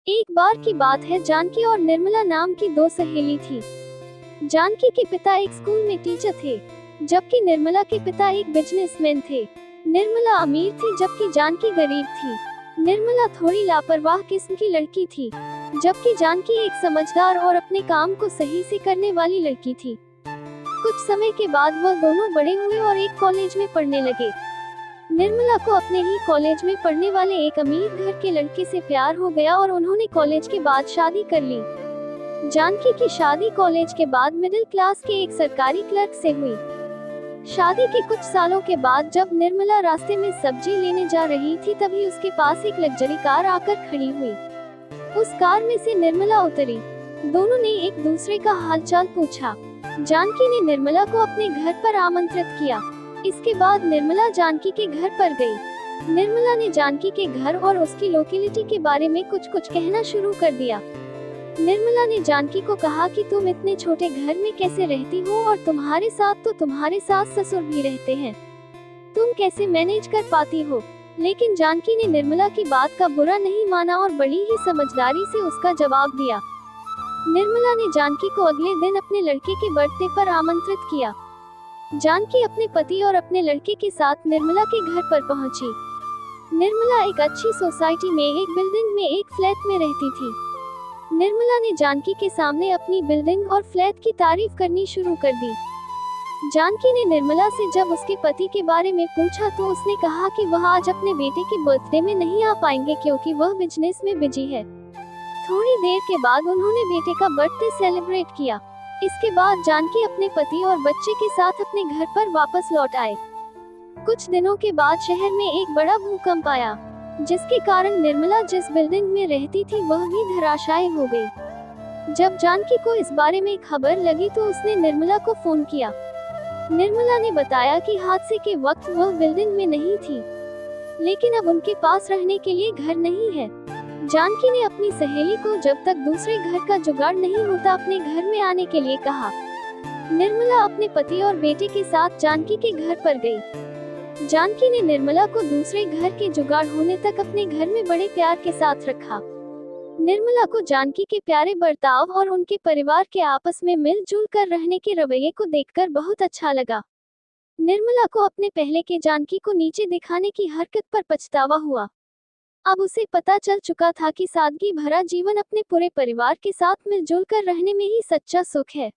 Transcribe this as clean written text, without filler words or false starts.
एक बार की बात है, जानकी और निर्मला नाम की दो सहेली थी। जानकी के पिता एक स्कूल में टीचर थे, जबकि निर्मला के पिता एक बिजनेसमैन थे। निर्मला अमीर थी जबकि जानकी गरीब थी। निर्मला थोड़ी लापरवाह किस्म की लड़की थी, जबकि जानकी एक समझदार और अपने काम को सही से करने वाली लड़की थी। कुछ समय के बाद वह दोनों बड़े हुए और एक कॉलेज में पढ़ने लगे। निर्मला को अपने ही कॉलेज में पढ़ने वाले एक अमीर घर के लड़के से प्यार हो गया और उन्होंने कॉलेज के बाद शादी कर ली। जानकी की शादी कॉलेज के बाद मिडिल क्लास के एक सरकारी क्लर्क से हुई। शादी के कुछ सालों के बाद जब निर्मला रास्ते में सब्जी लेने जा रही थी, तभी उसके पास एक लग्जरी कार आकर खड़ी हुई। उस कार में से निर्मला उतरी। दोनों ने एक दूसरे का हालचाल पूछा। जानकी ने निर्मला को अपने घर पर आमंत्रित किया। इसके बाद निर्मला जानकी के घर पर गई। निर्मला ने जानकी के घर और उसकी लोकेलिटी के बारे में कुछ कहना शुरू कर दिया। निर्मला ने जानकी को कहा कि तुम इतने छोटे घर में कैसे रहती हो और तुम्हारे साथ तो तुम्हारे सास ससुर भी रहते हैं, तुम कैसे मैनेज कर पाती हो। लेकिन जानकी ने निर्मला की बात का बुरा नहीं माना और बड़ी ही समझदारी से उसका जवाब दिया। निर्मला ने जानकी को अगले दिन अपने लड़के के बर्थडे पर आमंत्रित किया। जानकी अपने पति और अपने लड़के के साथ निर्मला के घर पर पहुंची। निर्मला एक अच्छी सोसाइटी में एक बिल्डिंग में एक फ्लैट में रहती थी। निर्मला ने जानकी के सामने अपनी बिल्डिंग और फ्लैट की तारीफ करनी शुरू कर दी। जानकी ने निर्मला से जब उसके पति के बारे में पूछा तो उसने कहा कि वह आज अपने बेटे के बर्थडे में नहीं आ पाएंगे क्योंकि वह बिजनेस में बिजी है। थोड़ी देर के बाद उन्होंने बेटे का बर्थडे सेलिब्रेट किया। इसके बाद जानकी अपने पति और बच्चे के साथ अपने घर पर वापस लौट आए। कुछ दिनों के बाद शहर में एक बड़ा भूकंप आया, जिसके कारण निर्मला जिस बिल्डिंग में रहती थी वह भी धराशायी हो गई। जब जानकी को इस बारे में खबर लगी तो उसने निर्मला को फोन किया। निर्मला ने बताया कि हादसे के वक्त वह बिल्डिंग में नहीं थी, लेकिन अब उनके पास रहने के लिए घर नहीं है। जानकी ने अपनी सहेली को जब तक दूसरे घर का जुगाड़ नहीं होता अपने घर में आने के लिए कहा। निर्मला अपने पति और बेटे के साथ जानकी के घर पर गई। जानकी ने निर्मला को दूसरे घर के जुगाड़ होने तक अपने घर में बड़े प्यार के साथ रखा। निर्मला को जानकी के प्यारे बर्ताव और उनके परिवार के आपस में मिलजुल कर रहने के रवैये को देखकर बहुत अच्छा लगा। निर्मला को अपने पहले के जानकी को नीचे दिखाने की हरकत पर पछतावा हुआ। अब उसे पता चल चुका था कि सादगी भरा जीवन अपने पूरे परिवार के साथ मिलजुल कर रहने में ही सच्चा सुख है।